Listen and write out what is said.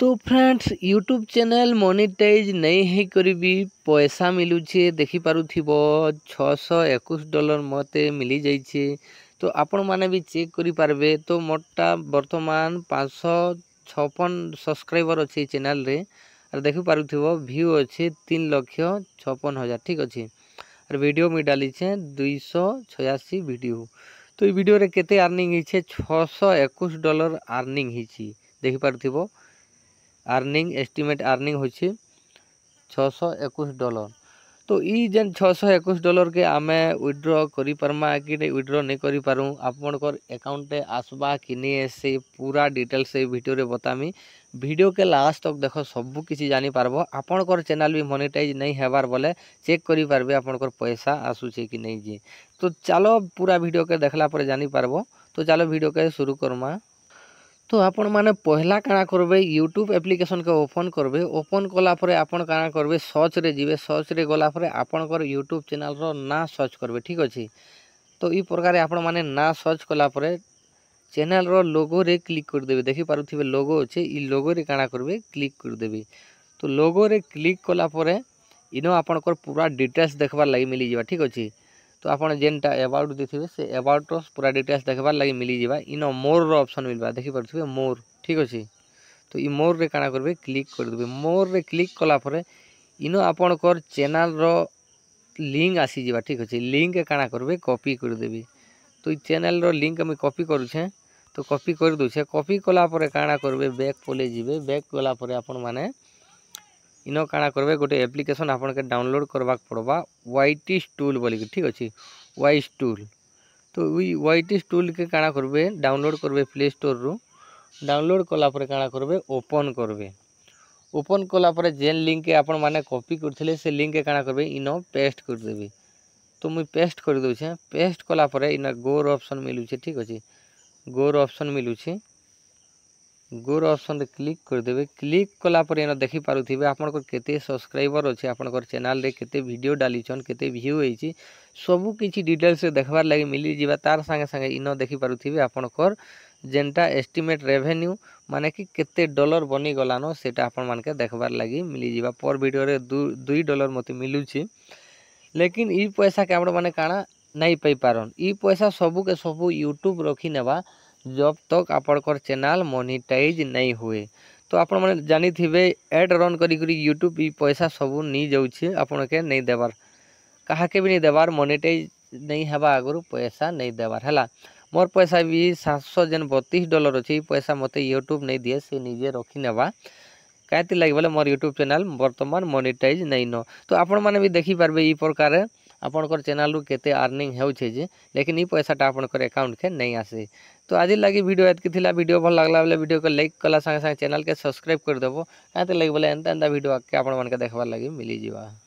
तो friends YouTube channel monetise नहीं है करी पैसा मिलूचे देखिपे $621 मते मिली जाइए। तो आपण माने भी चेक करि पारबे। तो मोटा वर्तमान 556 सब्सक्राइबर अच्छे चैनल रे और देखि पारुथिबो व्यू अच्छे 3,56,000 ठीक अच्छे। और वीडियो में डाली 286 वीडियो। तो ये वीडियो रे केते अर्निंग हिचे $621 अर्निंग हिची देखि पारुथिबो। अर्निंग एस्टिमेट अर्निंग होछि $621। तो ई जेन $621 के आमे विड्रॉ करि परमा कि नहीं विड्रॉ नहीं करि पारू आपनकर अकाउंट रे आसबा कि नहीं से पूरा डिटेल से वीडियो रे बतामी। वीडियो के लास्ट तक देखो सब किसी जानी पारबो। आपनकर चैनल भी मोनेटाइज नहीं हेबार बोले चेक करि पारबे आपनकर पैसा आसुचे कि नहीं जी। तो चलो पूरा वीडियो के देखला पर जानी पारबो। तो चलो वीडियो के शुरू करमा। तो आपण माने पहला काना करबे यूट्यूब एप्लिकेशन के ओपन करबे। ओपन कला परे आपण काना करबे सर्च रे जिवे। सर्च रे गला परे आपनकर यूट्यूब चैनल रो ना सर्च करबे ठीक अछि। तो ई प्रकार आपण माने ना सर्च कला परे चैनल रो लोगो रे क्लिक कर देबे। देखि पारुथिबे लोगो अछि ई लोगो रे काना करबे क्लिक कर देबे। तो लोगो रे क्लिक कला परे इनो आपनकर पूरा डिटेल्स देखबार लागि मिली जिवा ठीक अछि। तो आपण जेनटा अबाउट देथिबे से अबाउट रो पूरा डिटेल्स देखबार लागि मिली जिवा। इनो मोर रो ऑप्शन मिलबा देखि पारुथिबे मोर ठीक अछि। तो ई मोर रे काना करबे क्लिक कर देबे। मोर रे क्लिक कला परे इनो आपनकर चैनल रो लिंक आसी जिवा ठीक अछि। लिंक के काना करबे कॉपी कर देबे। तो ई चैनल रो लिंक हम कॉपी करू छे। तो कॉपी कर दउ छे। कॉपी कला परे काना करबे बैक पले जिवे। बैक कला परे आपण माने इनो काना करबे गोटे एप्लिकेशन आपन के डाउनलोड करबाक पड़बा वाइटिस टूल बोली ठीक अछि। Vice tool. तो वाइटिस टूल के काना करबे डाउनलोड करबे प्ले स्टोर रो। डाउनलोड कला परे काना करबे ओपन करबे। ओपन कला परे जेन लिंक के आपण माने कॉपी करथिले से लिंक के काना करबे इनो पेस्ट कर देबे। तो मुई पेस्ट कर दउ छे। पेस्ट कला परे इना गोर ऑप्शन मिलु छे ठीक अछि। गोर ऑप्शन मिलु छे। गोर ऑप्शन रे क्लिक कर देबे। क्लिक कला परे एना देखि पारुथिबे आपनकर केते सब्सक्राइबर अछि आपनकर चैनल रे केते वीडियो डाली छन केते व्यू होईची सब किछि डिटेल्स से देखबार लागि मिली जिबा। तार संगे संगे इनो देखि पारुथिबे आपनकर जेनटा एस्टिमेट रेवेन्यू माने कि केते डॉलर बनी गलानो सेटा आपन मान के देखबार लागि मिली जिबा। पर वीडियो रे $2 मते मिलु छी। लेकिन ई पैसा के आपण माने काना नहीं पई पारन। ई पैसा सबु के सबु यूट्यूब रखी नेबा जब तक आपनकर चैनल मोनेटाइज नहीं हुए। तो आपण माने जानी थिबे एड रन करी करी यूट्यूब ई पैसा सबु नी जाउ छी आपण के नहीं देबार। कहा के भी नहीं देबार मोनेटाइज नहीं हेबा आगुरु पैसा नहीं देबार हैला। मोर पैसा भी $732 अछि। पैसा मते यूट्यूब नहीं दिए से निजे रखी नेबा। काहेति लागि बोले मोर यूट्यूब चैनल वर्तमान मोनेटाइज नहीं न। तो आपण माने भी देखि पारबे ई प्रकार आपनकर चैनल रु केते अर्निंग हेउछे जे लेकिन ई पैसाटा आपनकर अकाउंट के नहीं आसे। तो आज लगी वीडियो एतकी थिला। वीडियो भल लागला बोले वीडियो को लाइक कला संगे संगे चैनल के सब्सक्राइब कर देबो। काहेति लागि बोले एंता वीडियो के आपण मान के देखबार लागि मिली जिवा।